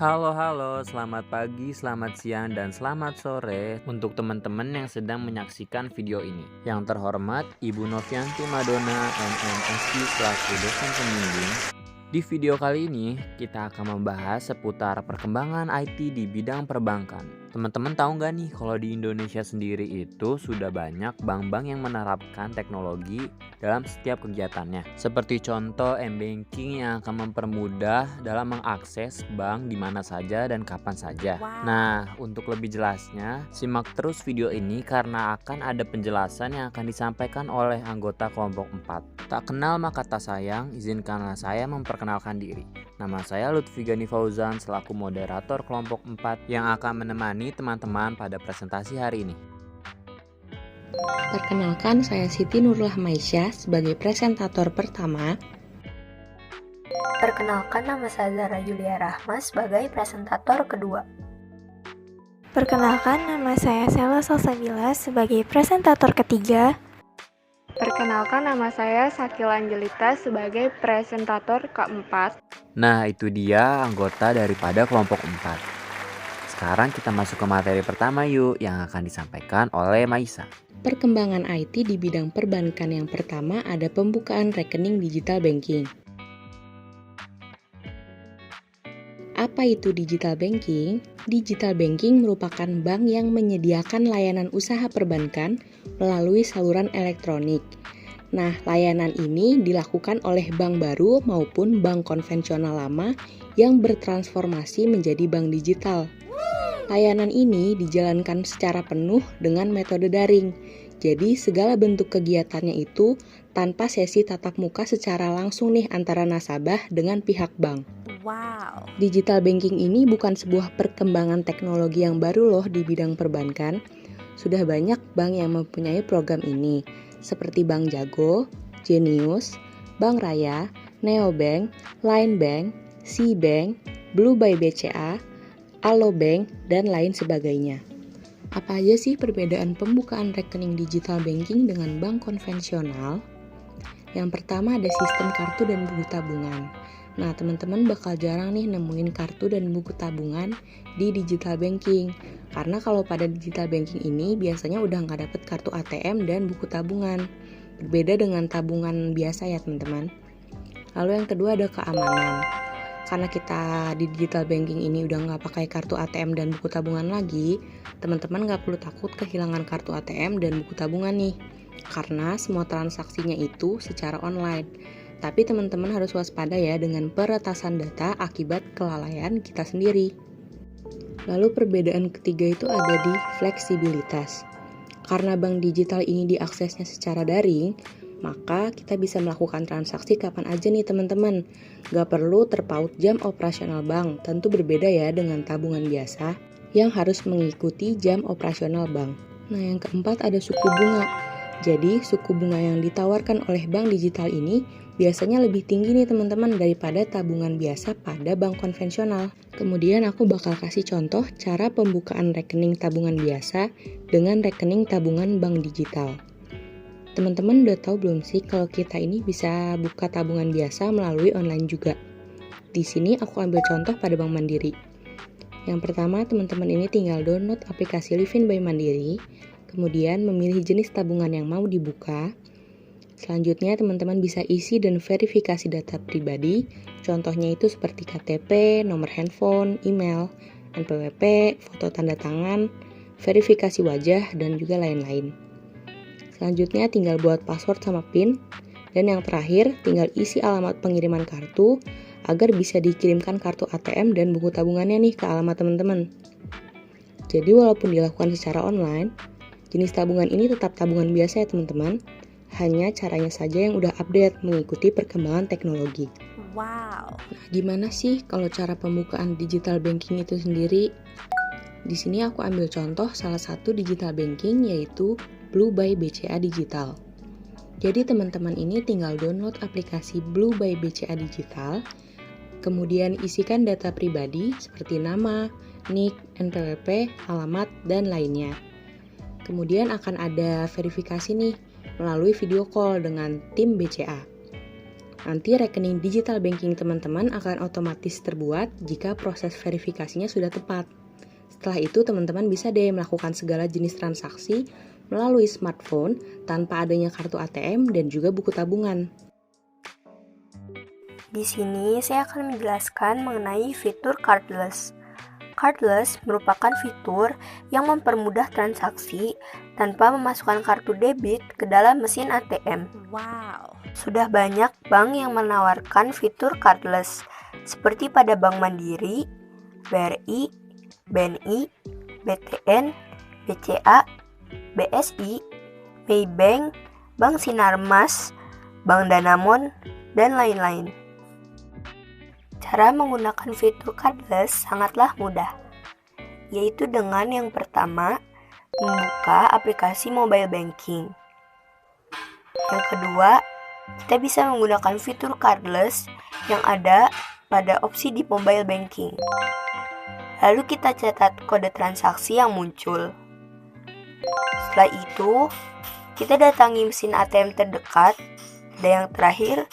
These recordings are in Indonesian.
Halo, selamat pagi, selamat siang, dan selamat sore untuk teman-teman yang sedang menyaksikan video ini. Yang terhormat, Ibu Novianti Madonna, MMSI selaku dosen pembimbing. Di video kali ini, kita akan membahas seputar perkembangan IT di bidang perbankan. Teman-teman tahu nggak nih kalau di Indonesia sendiri itu sudah banyak bank-bank yang menerapkan teknologi dalam setiap kegiatannya. Seperti contoh m-banking yang akan mempermudah dalam mengakses bank di mana saja dan kapan saja. Nah, untuk lebih jelasnya, simak terus video ini karena akan ada penjelasan yang akan disampaikan oleh anggota kelompok 4. Tak kenal maka tak sayang, izinkanlah saya memperkenalkan diri. Nama saya Lutfi Gani Fauzan selaku moderator kelompok 4 yang akan menemani teman-teman pada presentasi hari ini. Perkenalkan, saya Siti Nurullah Maisyah sebagai presentator pertama. Perkenalkan, nama saya Zara Julia Rahma sebagai presentator kedua. Perkenalkan, nama saya Sela Salsabila sebagai presentator ketiga. Perkenalkan, nama saya Sakila Angelita sebagai presentator keempat. Nah, itu dia anggota daripada kelompok 4. Sekarang kita masuk ke materi pertama yuk yang akan disampaikan oleh Maisa. Perkembangan IT di bidang perbankan yang pertama ada pembukaan rekening digital banking. Apa itu digital banking? Digital banking merupakan bank yang menyediakan layanan usaha perbankan melalui saluran elektronik. Nah, layanan ini dilakukan oleh bank baru maupun bank konvensional lama yang bertransformasi menjadi bank digital. Layanan ini dijalankan secara penuh dengan metode daring. Jadi, segala bentuk kegiatannya itu tanpa sesi tatap muka secara langsung nih antara nasabah dengan pihak bank. Wow. Digital banking ini bukan sebuah perkembangan teknologi yang baru loh di bidang perbankan. Sudah banyak bank yang mempunyai program ini, seperti Bank Jago, Genius, Bank Raya, Neobank, Line Bank, C-Bank, Blue by BCA, Alobank, dan lain sebagainya. Apa aja sih perbedaan pembukaan rekening digital banking dengan bank konvensional? Yang pertama ada sistem kartu dan buku tabungan. Nah, teman-teman bakal jarang nih nemuin kartu dan buku tabungan di digital banking. Karena kalau pada digital banking ini biasanya udah nggak dapet kartu ATM dan buku tabungan. Berbeda dengan tabungan biasa ya teman-teman. Lalu yang kedua ada keamanan. Karena kita di digital banking ini udah nggak pakai kartu ATM dan buku tabungan lagi, teman-teman nggak perlu takut kehilangan kartu ATM dan buku tabungan nih. Karena semua transaksinya itu secara online. Tapi teman-teman harus waspada ya dengan peretasan data akibat kelalaian kita sendiri. Lalu perbedaan ketiga itu ada di fleksibilitas. Karena bank digital ini diaksesnya secara daring, maka kita bisa melakukan transaksi kapan aja nih teman-teman. Gak perlu terpaut jam operasional bank, tentu berbeda ya dengan tabungan biasa yang harus mengikuti jam operasional bank. Nah, yang keempat ada suku bunga. Jadi, suku bunga yang ditawarkan oleh bank digital ini biasanya lebih tinggi nih teman-teman daripada tabungan biasa pada bank konvensional. Kemudian aku bakal kasih contoh cara pembukaan rekening tabungan biasa dengan rekening tabungan bank digital. Teman-teman udah tahu belum sih kalau kita ini bisa buka tabungan biasa melalui online juga? Di sini aku ambil contoh pada Bank Mandiri. Yang pertama, teman-teman ini tinggal download aplikasi Livin by Mandiri, kemudian memilih jenis tabungan yang mau dibuka. Selanjutnya, teman-teman bisa isi dan verifikasi data pribadi. Contohnya itu seperti KTP, nomor handphone, email, NPWP, foto tanda tangan, verifikasi wajah, dan juga lain-lain. Selanjutnya, tinggal buat password sama PIN. Dan yang terakhir, tinggal isi alamat pengiriman kartu agar bisa dikirimkan kartu ATM dan buku tabungannya nih ke alamat teman-teman. Jadi walaupun dilakukan secara online, jenis tabungan ini tetap tabungan biasa ya teman-teman. Hanya caranya saja yang udah update mengikuti perkembangan teknologi. Wow. Nah, gimana sih kalau cara pembukaan digital banking itu sendiri? Di sini aku ambil contoh salah satu digital banking yaitu Blue by BCA Digital. Jadi teman-teman ini tinggal download aplikasi Blue by BCA Digital, kemudian isikan data pribadi seperti nama, NIK, NPWP, alamat, dan lainnya. Kemudian akan ada verifikasi nih melalui video call dengan tim BCA. Nanti rekening digital banking teman-teman akan otomatis terbuat jika proses verifikasinya sudah tepat. Setelah itu teman-teman bisa deh melakukan segala jenis transaksi melalui smartphone tanpa adanya kartu ATM dan juga buku tabungan. Di sini saya akan menjelaskan mengenai fitur cardless. Cardless merupakan fitur yang mempermudah transaksi tanpa memasukkan kartu debit ke dalam mesin ATM. Wow. Sudah banyak bank yang menawarkan fitur cardless, seperti pada Bank Mandiri, BRI, BNI, BTN, BCA, BSI, Maybank, Bank Sinarmas, Bank Danamon, dan lain-lain. Cara menggunakan fitur cardless sangatlah mudah, yaitu dengan yang pertama, membuka aplikasi mobile banking. Yang kedua, kita bisa menggunakan fitur cardless yang ada pada opsi di mobile banking. Lalu kita catat kode transaksi yang muncul. Setelah itu, kita datangi mesin ATM terdekat, dan yang terakhir,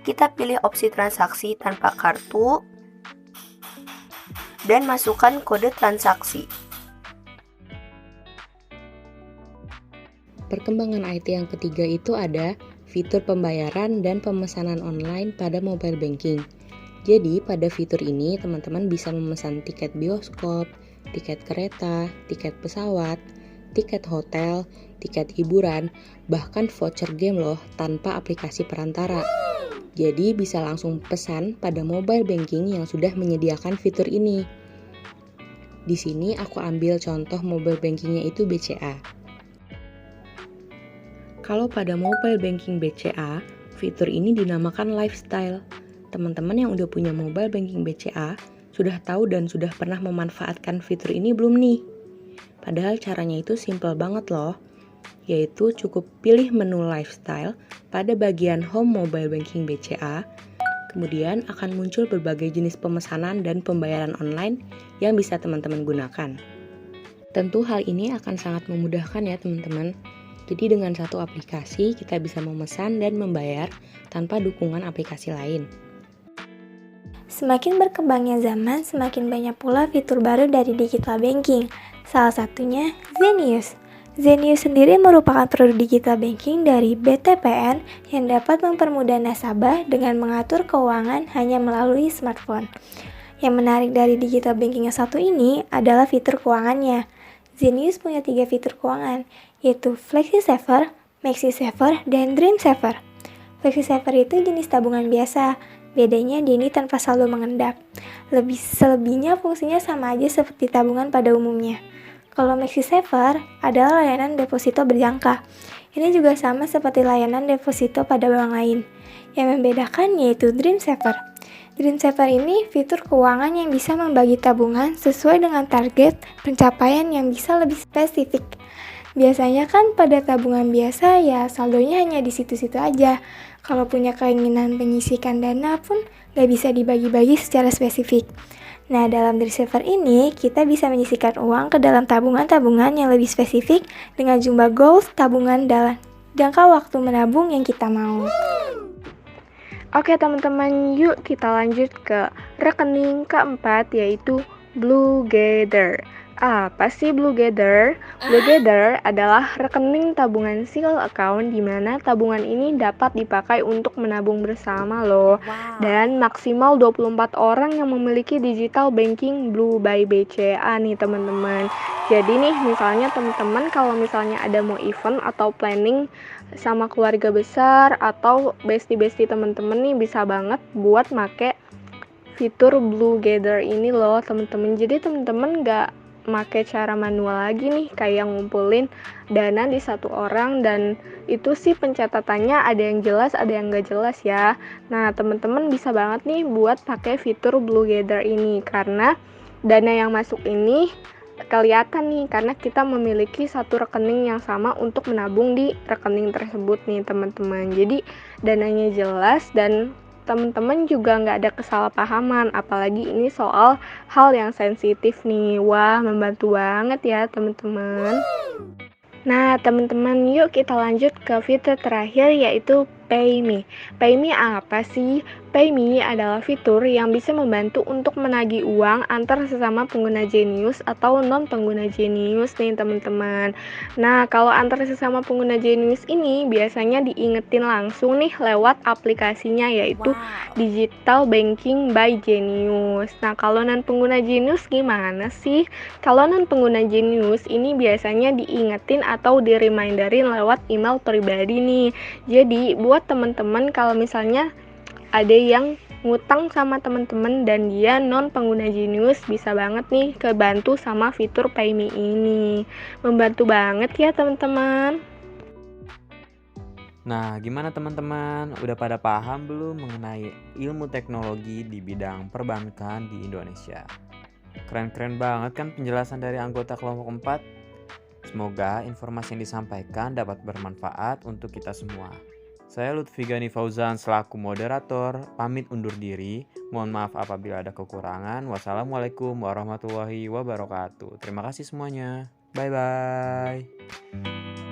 kita pilih opsi transaksi tanpa kartu dan masukkan kode transaksi. Perkembangan IT yang ketiga itu ada fitur pembayaran dan pemesanan online pada mobile banking. Jadi pada fitur ini teman-teman bisa memesan tiket bioskop, tiket kereta, tiket pesawat, tiket hotel, tiket hiburan, bahkan voucher game loh tanpa aplikasi perantara. Jadi bisa langsung pesan pada mobile banking yang sudah menyediakan fitur ini. Di sini aku ambil contoh mobile bankingnya itu BCA. Kalau pada mobile banking BCA, fitur ini dinamakan lifestyle. Teman-teman yang udah punya mobile banking BCA sudah tahu dan sudah pernah memanfaatkan fitur ini belum nih? Padahal caranya itu simple banget loh. Yaitu cukup pilih menu lifestyle pada bagian home mobile banking BCA, kemudian akan muncul berbagai jenis pemesanan dan pembayaran online yang bisa teman-teman gunakan. Tentu hal ini akan sangat memudahkan ya teman-teman. Jadi dengan satu aplikasi kita bisa memesan dan membayar tanpa dukungan aplikasi lain. Semakin berkembangnya zaman, semakin banyak pula fitur baru dari digital banking. Salah satunya Zenius. Zenius sendiri merupakan produk digital banking dari BTPN yang dapat mempermudah nasabah dengan mengatur keuangan hanya melalui smartphone. Yang menarik dari digital banking yang satu ini adalah fitur keuangannya. Zenius punya 3 fitur keuangan, yaitu FlexiSaver, MaxiSaver, dan DreamSaver. FlexiSaver itu jenis tabungan biasa, bedanya dia ini tanpa saldo mengendap. Selebihnya fungsinya sama aja seperti tabungan pada umumnya. Kalau MaxiSaver adalah layanan deposito berjangka. Ini juga sama seperti layanan deposito pada bank lain. Yang membedakan yaitu DreamSaver. DreamSaver ini fitur keuangan yang bisa membagi tabungan sesuai dengan target pencapaian yang bisa lebih spesifik. Biasanya kan pada tabungan biasa ya saldonya hanya di situ-situ aja. Kalau punya keinginan menyisihkan dana pun gak bisa dibagi-bagi secara spesifik. Nah, dalam DreamSaver ini, kita bisa menyisihkan uang ke dalam tabungan-tabungan yang lebih spesifik dengan jumlah goals tabungan dalam jangka waktu menabung yang kita mau. Oke teman-teman, yuk kita lanjut ke rekening keempat, yaitu Bluegather. Apa sih Bluegather? Bluegather adalah rekening tabungan single account di mana tabungan ini dapat dipakai untuk menabung bersama loh. Dan maksimal 24 orang yang memiliki digital banking Blue by BCA nih teman-teman. Jadi nih misalnya teman-teman kalau misalnya ada mau event atau planning sama keluarga besar atau bestie-bestie teman-teman nih bisa banget buat make fitur Bluegather ini loh teman-teman. Jadi teman-teman gak make cara manual lagi nih kayak ngumpulin dana di satu orang, dan itu sih pencatatannya ada yang jelas ada yang gak jelas ya. Nah teman-teman bisa banget nih buat pakai fitur Bluegather ini karena dana yang masuk ini kelihatan nih karena kita memiliki satu rekening yang sama untuk menabung di rekening tersebut nih teman-teman. Jadi dananya jelas dan teman-teman juga nggak ada kesalahpahaman, apalagi ini soal hal yang sensitif nih. Wah, membantu banget ya teman-teman. Nah teman-teman, yuk kita lanjut ke fitur terakhir yaitu PayMe. PayMe apa sih? PayMe adalah fitur yang bisa membantu untuk menagih uang antar sesama pengguna Genius atau non pengguna Genius nih teman-teman. Nah, kalau antar sesama pengguna Genius ini biasanya diingetin langsung nih lewat aplikasinya, yaitu Digital Banking by Genius. Nah, kalau non pengguna Genius gimana sih? Kalau non pengguna Genius ini biasanya diingetin atau di-reminderin lewat email pribadi nih. Jadi, buat teman-teman kalau misalnya ada yang ngutang sama teman-teman dan dia non pengguna Genius, bisa banget nih kebantu sama fitur PayMe ini. Membantu banget ya teman-teman. Nah, gimana teman-teman? Udah pada paham belum mengenai ilmu teknologi di bidang perbankan di Indonesia? Keren-keren banget kan penjelasan dari anggota kelompok 4? Semoga informasi yang disampaikan dapat bermanfaat untuk kita semua. Saya Lutfi Gani Fauzan selaku moderator, pamit undur diri. Mohon maaf apabila ada kekurangan. Wassalamualaikum warahmatullahi wabarakatuh. Terima kasih semuanya. Bye-bye.